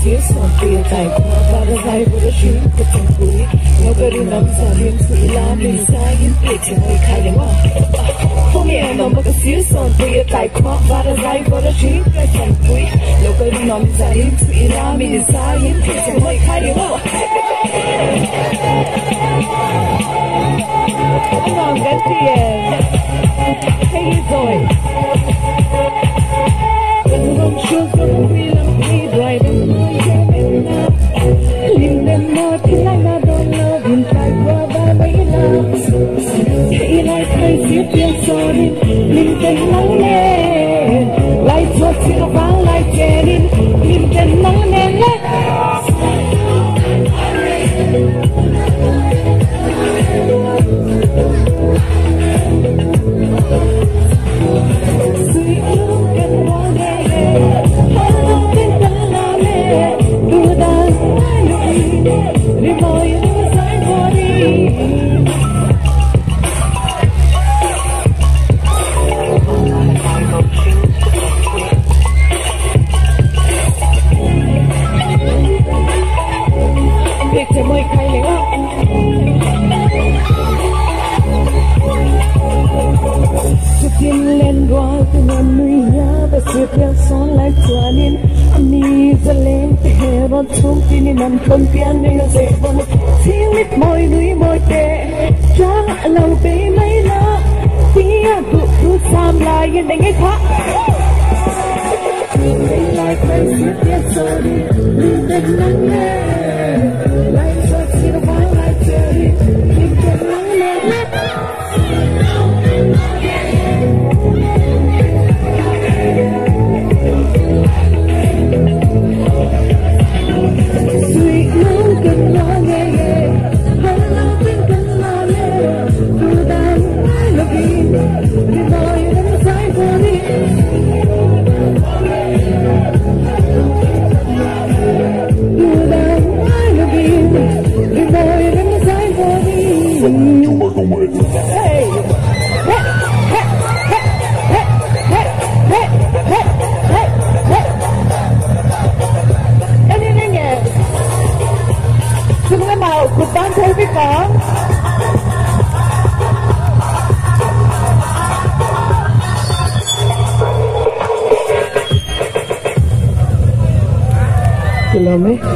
feels something like but as I would assume the Kawnpui nobody knows how him to love inside him it's my kind of for me I know but feels something like but as I would assume the Kawnpui nobody knows how him to love inside him it's my kind of anh còn cái tiền hay rồi không chưa không vì làm gì rồi đừng nói cho em nào linh đêm nói thì lại là đôi lỡ điện thoại qua ba mấy năm thì lại thấy xiết tiền rồi linh đêm nắng nè lại cho chiếc vắng lại che đi linh đêm nắng nè Thông tin nằm con pian nên dễ vong tiếng mít môi núi môi tệ cho lòng bể mấy lá tiếng tụ sam lại yên đánh ấy khác lại thấy xiết tiếc rồi đi đến nắng nè lại cho xin vắng lại chờ đi đi đến nắng nè Cục bán thuê với con Kilo me